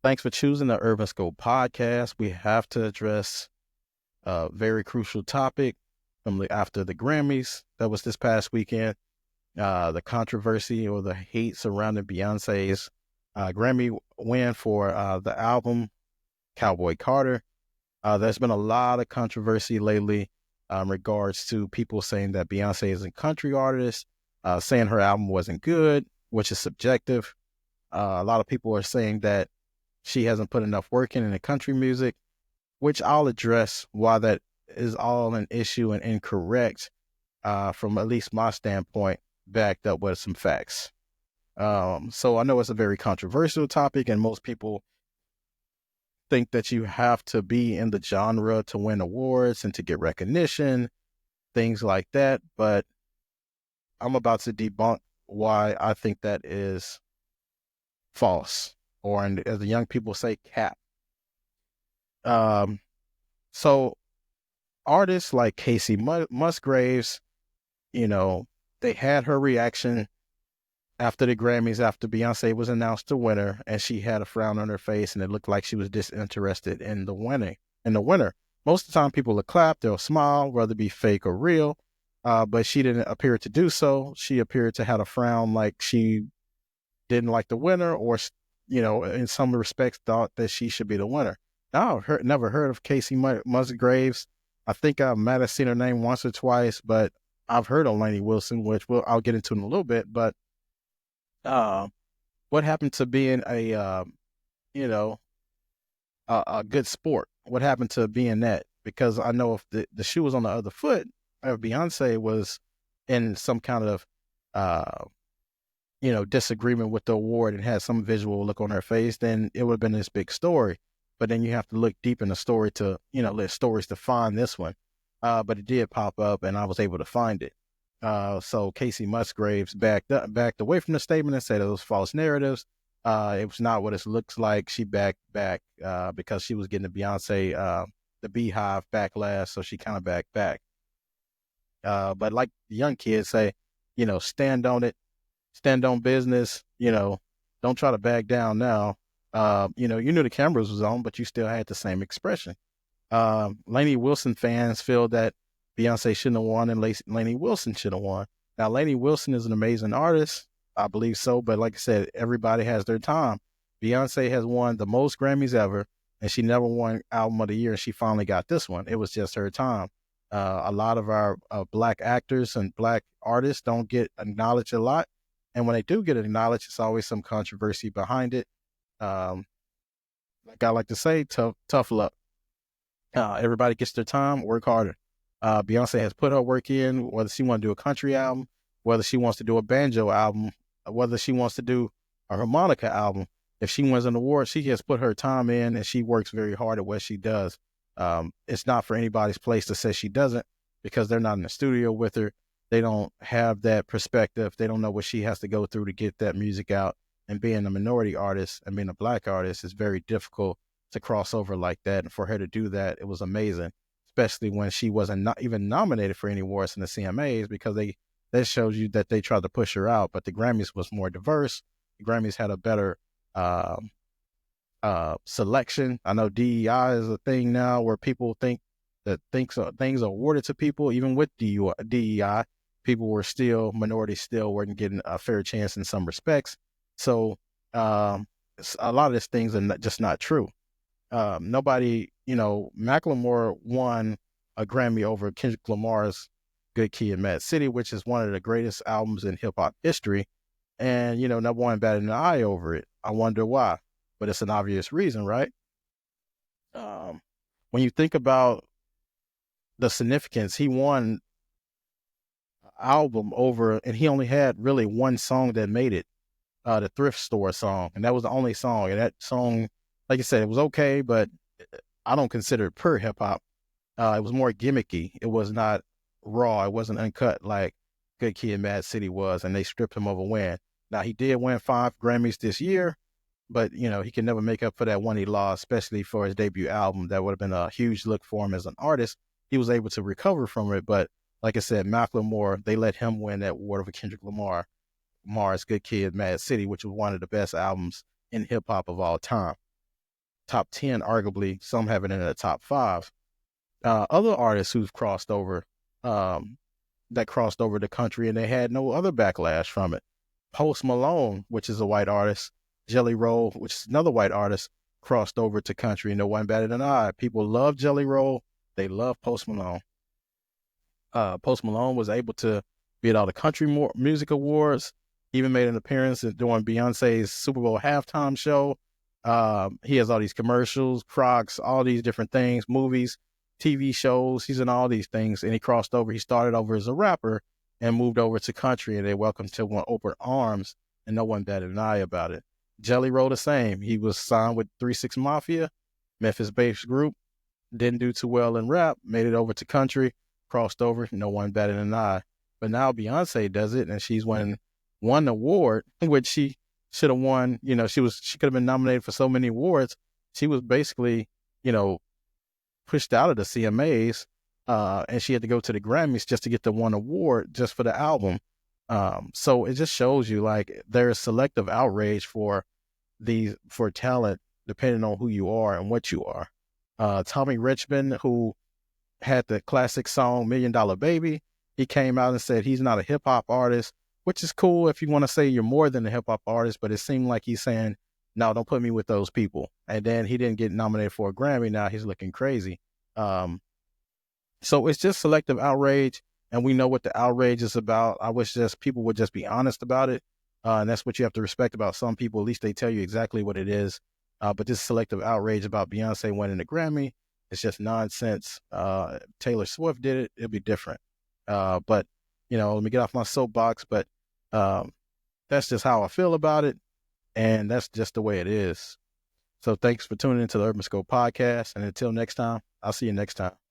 Thanks for choosing the Urban Scope podcast. We have to address a very crucial topic after the Grammys that was this past weekend. The controversy or the hate surrounding Beyonce's Grammy win for the album Cowboy Carter. There's been a lot of controversy lately in regards to people saying that Beyonce is a country artist, saying her album wasn't good, which is subjective. A lot of people are saying that she hasn't put enough work in the country music, which I'll address why that is all an issue and incorrect from at least my standpoint, backed up with some facts. So I know it's a very controversial topic, and most people think that you have to be in the genre to win awards and to get recognition, things like that. But I'm about to debunk why I think that is false, or as the young people say, cap. So artists like Casey Musgraves, they had her reaction after the Grammys, after Beyonce was announced the winner, and she had a frown on her face, and it looked like she was disinterested in the winner. Most of the time, people will clap, they'll smile, whether it be fake or real. But she didn't appear to do so. She appeared to have a frown like she didn't like the winner, or in some respects, thought that she should be the winner. Now, I've never heard of Casey Musgraves. I think I might have seen her name once or twice, but I've heard of Lainey Wilson, which I'll get into in a little bit. But what happened to being a good sport? What happened to being that? Because I know if the shoe was on the other foot, if Beyonce was in some kind of disagreement with the award and had some visual look on her face, then it would have been this big story. But then you have to look deep in the story to, let stories to find this one. But it did pop up, and I was able to find it. So Casey Musgraves backed away from the statement and said it was false narratives. It was not what it looks like. She backed back because she was getting the Beyonce, the Beehive backlash, so she kind of backed back. But like the young kids say, stand on it, stand on business. Don't try to back down now. You knew the cameras was on, but you still had the same expression. Lainey Wilson fans feel that Beyonce shouldn't have won and Lainey Wilson should have won. Now, Lainey Wilson is an amazing artist. I believe so. But like I said, everybody has their time. Beyonce has won the most Grammys ever, and she never won Album of the Year, and she finally got this one. It was just her time. A lot of our Black actors and Black artists don't get acknowledged a lot. And when they do get acknowledged, it's always some controversy behind it. Like I like to say, tough luck. Everybody gets their time, work harder. Beyonce has put her work in, whether she wants to do a country album, whether she wants to do a banjo album, whether she wants to do a harmonica album. If she wins an award, she has put her time in, and she works very hard at what she does. It's not for anybody's place to say she doesn't, because they're not in the studio with her. They don't have that perspective. They don't know what she has to go through to get that music out. And being a minority artist and being a Black artist is very difficult to cross over like that. And for her to do that, it was amazing, especially when she wasn't not even nominated for any awards in the CMAs, because that shows you that they tried to push her out. But the Grammys was more diverse. The Grammys had a better selection. I know DEI is a thing now where people think that things are awarded to people. Even with DEI, people were still, minorities still weren't getting a fair chance in some respects. So a lot of these things are just not true. Nobody, Macklemore won a Grammy over Kendrick Lamar's Good Kid, Mad City, which is one of the greatest albums in hip hop history. And, no one batted an eye over it. I wonder why, but it's an obvious reason, right? When you think about the significance, he won album over, and he only had really one song that made it, the Thrift Store song. And that was the only song. And that song, like I said, it was okay, but I don't consider it pure hip hop. It was more gimmicky. It was not raw. It wasn't uncut like Good Kid, Mad City was, and they stripped him of a win. Now, he did win 5 Grammys this year, but, he can never make up for that one he lost, especially for his debut album. That would have been a huge look for him as an artist. He was able to recover from it, but like I said, Macklemore, they let him win that award over Kendrick Lamar's Good Kid, Mad City, which was one of the best albums in hip hop of all time. top 10, arguably. Some have it in the top 5. Other artists who've crossed over, um, that crossed over the country and they had no other backlash from it. Post Malone, which is a white artist, Jelly Roll, which is another white artist, crossed over to country and no one batted an eye. People love Jelly Roll. They love Post Malone. Post Malone was able to be at all the country music awards, even made an appearance during Beyonce's Super Bowl halftime show. He has all these commercials, Crocs, all these different things, movies, TV shows. He's in all these things, and he crossed over. He started over as a rapper and moved over to country, and they welcomed him with open arms, and no one batted an eye about it. Jelly Roll the same. He was signed with 3-6 Mafia, Memphis-based group, didn't do too well in rap, made it over to country, crossed over, no one batted an eye. But now Beyonce does it, and she's won one award, which she should have won. You know, she could have been nominated for so many awards. She was basically, you know, pushed out of the CMAs, and she had to go to the Grammys just to get the one award just for the album. So it just shows you, like, there's selective outrage for talent depending on who you are and what you are. Tommy Richmond, who had the classic song $1 Million Baby, he came out and said he's not a hip hop artist, which is cool if you want to say you're more than a hip hop artist, but it seemed like he's saying, no, don't put me with those people. And then he didn't get nominated for a Grammy. Now he's looking crazy. So it's just selective outrage, and we know what the outrage is about. I wish just people would just be honest about it. And that's what you have to respect about some people. At least they tell you exactly what it is. But this selective outrage about Beyonce winning the Grammy, it's just nonsense. Taylor Swift did it, it'll be different. But, you know, let me get off my soapbox, but that's just how I feel about it. And that's just the way it is. So thanks for tuning into the Urban Scope podcast. And until next time, I'll see you next time.